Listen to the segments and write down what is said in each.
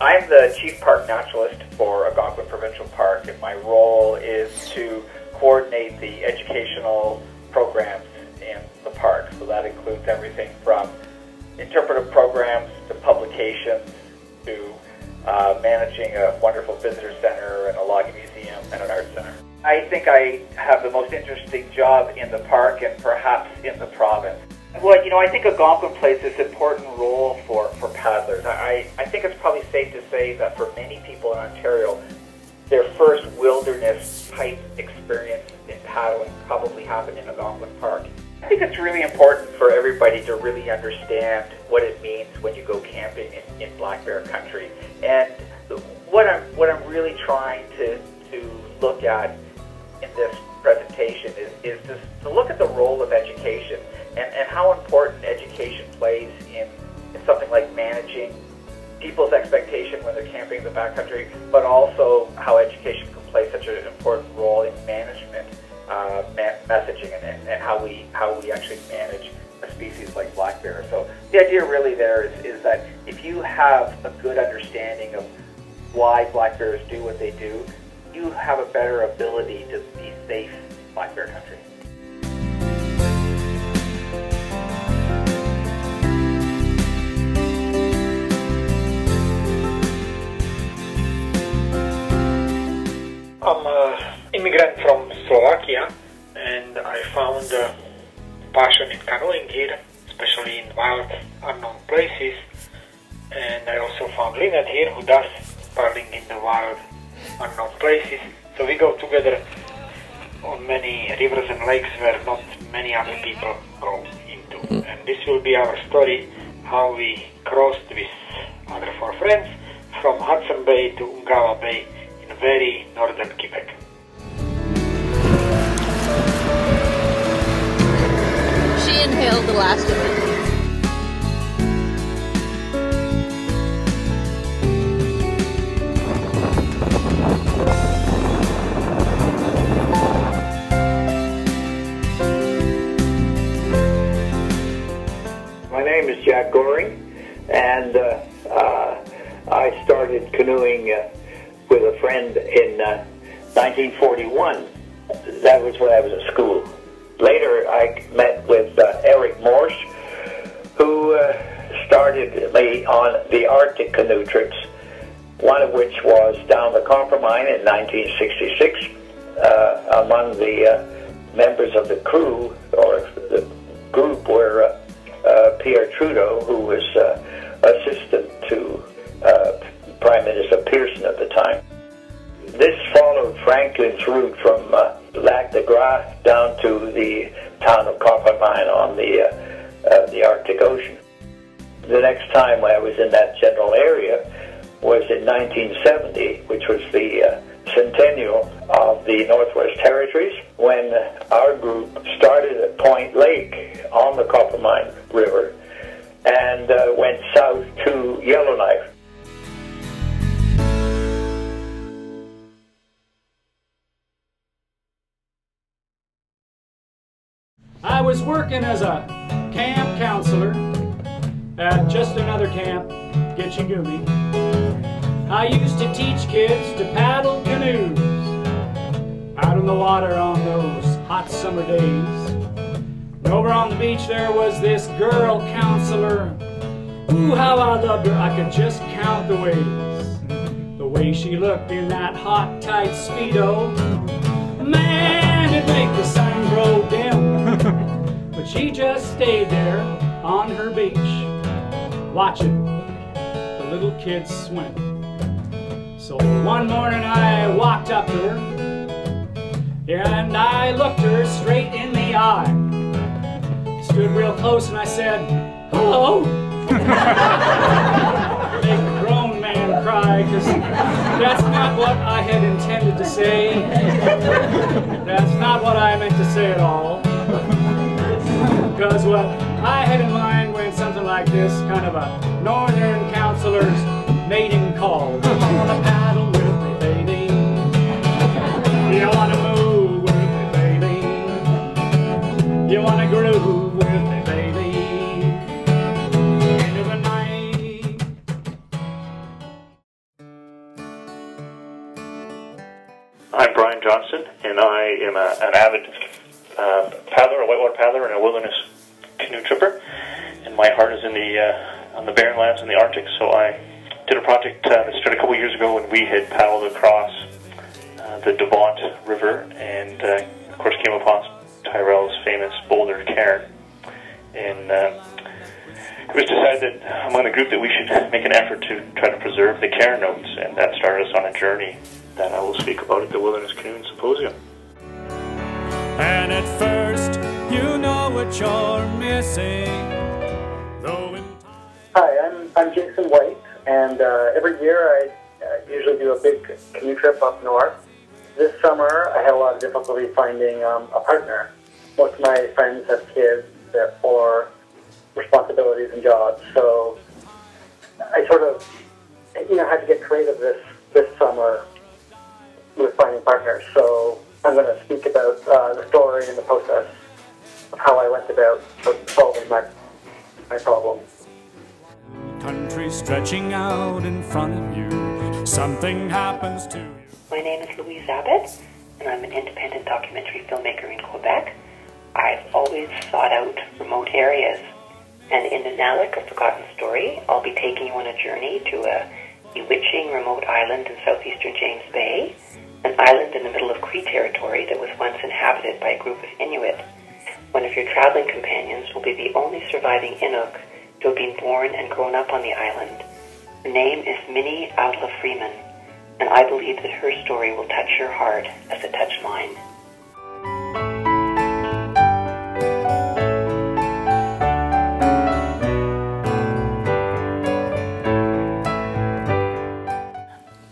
I'm the Chief Park Naturalist for Algonquin Provincial Park, and my role is to coordinate the educational programs in the park. So that includes everything from interpretive programs to publications to managing a wonderful visitor center and a logging museum and an art center. I think I have the most interesting job in the park and perhaps in the province. Well, you know, I think Algonquin plays this important role for paddlers. I think it's probably safe to say that for many people in Ontario, their first wilderness-type experience in paddling probably happened in Algonquin Park. I think it's really important for everybody to really understand what it means when you go camping in Black Bear Country. And what I'm really trying to look at in this presentation is to look at the role of education and how important education plays in something like managing people's expectation when they're camping in the backcountry, but also how education can play such an important role in management, messaging, and how we actually manage a species like black bear. So the idea really there is that if you have a good understanding of why black bears do what they do, you have a better ability to be safe in Black Bear Country. I'm an immigrant from Slovakia, and I found a passion in canoeing here, especially in wild, unknown places. And I also found Lynette here, who does paddling in the wild, unknown places. So we go together on many rivers and lakes where not many other people go into. And this will be our story, how we crossed with other four friends from Hudson Bay to Ungava Bay in very northern Quebec. She inhaled the last of it. My name is Jack Goring, and I started canoeing with a friend in 1941. That was when I was at school. Later, I met with Eric Morse, who started me on the Arctic canoe trips, one of which was down the Coppermine in 1966. Among the members of the crew, or the group, were Pierre Trudeau, who was assistant to Prime Minister Pearson at the time. This followed Franklin's route from Lac de Gras down to the town of Coppermine on the Arctic Ocean. The next time I was in that general area was in 1970, which was the centennial of the Northwest Territories, when our group started at Point Lake on the Coppermine River and went south to Yellowknife. I was working as a camp counselor at just another camp, Gitchigumi. I used to teach kids to paddle canoes out in the water on those hot summer days. And over on the beach there was this girl counselor. Ooh, how I loved her, I could just count the ways. The way she looked in that hot, tight Speedo, man, it'd make the sun grow dim. But she just stayed there on her beach, watching the little kids swim. So one morning I walked up to her, and I looked her straight in the eye. Stood real close and I said, "Hello." Make a grown man cry, because that's not what I had intended to say. That's not what I meant to say at all. Because what I had in mind when something like this, kind of a northern counselor's mating call. You wanna paddle with me, baby? You wanna move with me, baby? You wanna groove with me, baby? Johnston, and I am an avid paddler, a whitewater paddler, and a wilderness canoe tripper. And my heart is in on the barren lands in the Arctic. So I did a project that started a couple years ago when we had paddled across the Devont River, and of course came upon Tyrrell's famous boulder cairn. And it was decided that among the group that we should make an effort to try to preserve the cairn notes, and that started us on a journey that I will speak about at the Wilderness Canoe Symposium. And at first, you know what you're missing. Hi, I'm Jason White, and every year I usually do a big canoe trip up north. This summer, I had a lot of difficulty finding a partner. Most of my friends have kids or responsibilities and jobs, so I sort of, had to get creative this summer with finding partners. So I'm going to speak about the story and the process of how I went about solving my problem. Country stretching out in front of you, something happens to you. My name is Louise Abbott, and I'm an independent documentary filmmaker in Quebec. I've always sought out remote areas, and in Nunalak, A Forgotten Story, I'll be taking you on a journey to a bewitching remote island in southeastern James Bay, an island in the middle of Cree territory that was once inhabited by a group of Inuit. One of your traveling companions will be the only surviving Inuk to have been born and grown up on the island. Her name is Minnie Outla Freeman, and I believe that her story will touch your heart as it touched mine.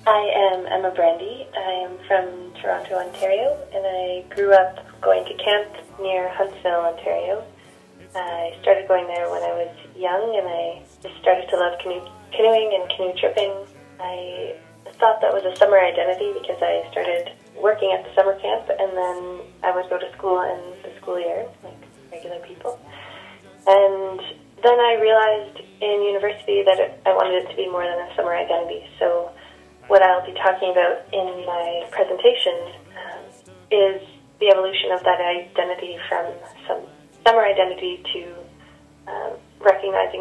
I am Emma Brandy. I am from Toronto, Ontario, and I grew up going to camp near Huntsville, Ontario. I started going there when I was young, and I just started to love canoeing and canoe tripping. I thought that was a summer identity because I started working at the summer camp, and then I would go to school in the school year, like regular people. And then I realized in university that I wanted it to be more than a summer identity. So what I'll be talking about in my presentation is the evolution of that identity from some summer identity to recognizing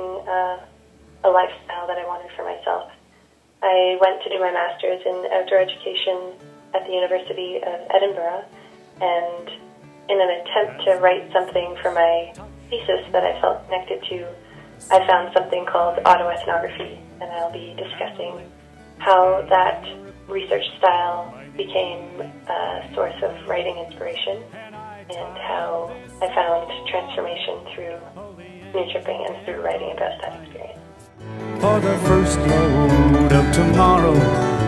a lifestyle that I wanted for myself. I went to do my master's in outdoor education at the University of Edinburgh, and in an attempt to write something for my thesis that I felt connected to, I found something called autoethnography, and I'll be discussing how that research style became a source of writing inspiration, and how I found transformation through canoe tripping and through writing about that experience. For the first load of tomorrow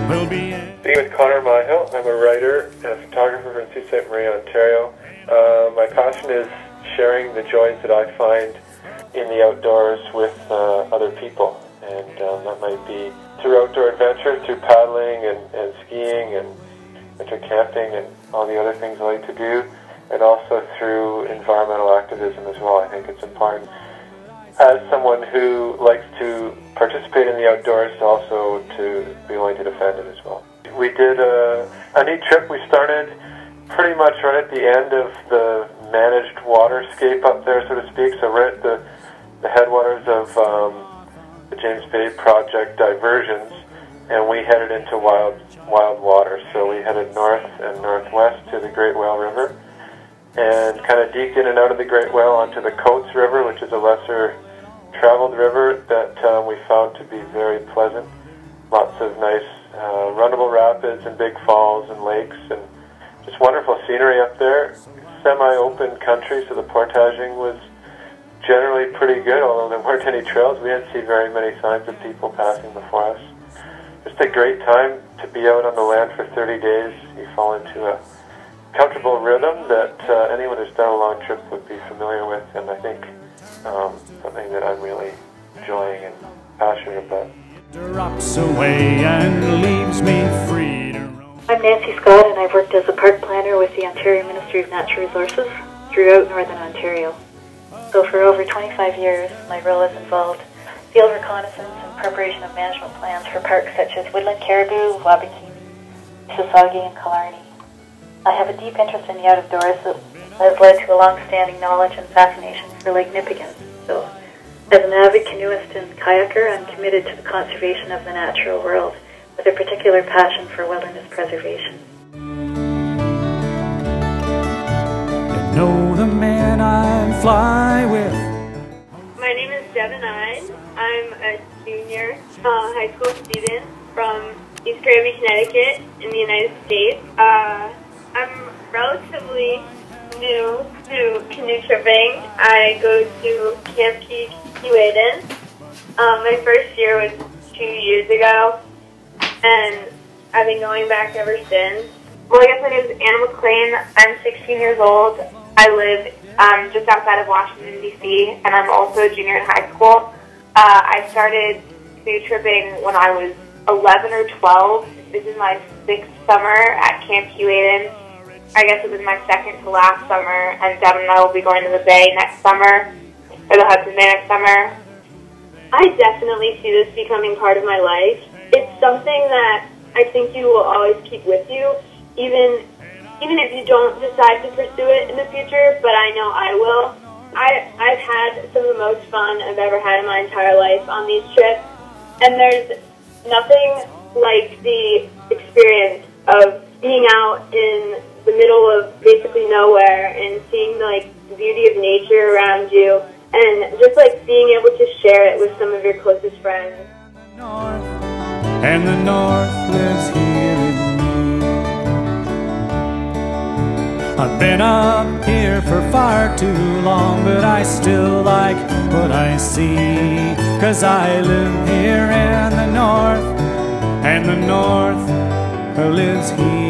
will be in. My name is Connor Myhill. I'm a writer and a photographer from Sault Ste. Marie, Ontario. My passion is sharing the joys that I find in the outdoors with other people, and that might be through outdoor adventure, through paddling and skiing and winter camping and all the other things I like to do, and also through environmental activism as well. I think it's important as someone who likes to participate in the outdoors also to be willing to defend it as well. We did a neat trip. We started pretty much right at the end of the managed waterscape up there, so to speak, so right at the headwaters of the James Bay Project diversions, and we headed into wild water. So we headed north and northwest to the Great Whale River, and kind of deked in and out of the Great Whale onto the Coates River, which is a lesser traveled river that we found to be very pleasant. Lots of nice runnable rapids and big falls and lakes, and just wonderful scenery up there. Semi-open country, so the portaging was generally pretty good, although there weren't any trails. We didn't see very many signs of people passing before us. Just a great time to be out on the land for 30 days. You fall into a comfortable rhythm that anyone who's done a long trip would be familiar with, and I think something that I'm really enjoying and passionate about. Drops away and leaves me free to roam. I'm Nancy Scott, and I've worked as a park planner with the Ontario Ministry of Natural Resources throughout Northern Ontario. So for over 25 years, my role has involved field reconnaissance and preparation of management plans for parks such as Woodland Caribou, Wabakini, Sasagi, and Killarney. I have a deep interest in the outdoors that has led to a long-standing knowledge and fascination for Lake Nipigon. So, as an avid canoeist and kayaker, I'm committed to the conservation of the natural world, with a particular passion for wilderness preservation. You know the man I fly with. My name is Devin Ide. I'm a junior high school student from East Granby, Connecticut in the United States. I'm relatively new to canoe tripping. I go to Camp Keewaydin. My first year was 2 years ago, and I've been going back ever since. Well, I guess my name is Anna McLean. I'm 16 years old. I live just outside of Washington, D.C., and I'm also a junior in high school. I started canoe tripping when I was 11 or 12. This is my 6th summer at Camp Keewaydin. I guess it was my second to last summer, and Devin and I will be going to the Bay next summer, or the Hudson Bay next summer. I definitely see this becoming part of my life. It's something that I think you will always keep with you, even if you don't decide to pursue it in the future, but I know I will. I've had some of the most fun I've ever had in my entire life on these trips, and there's nothing like the experience of being out in the middle of basically nowhere and seeing the beauty of nature around you, and just being able to share it with some of your closest friends. And the North lives here in me. I've been up here for far too long, but I still like what I see, 'cause I live here in the North, and the North lives here.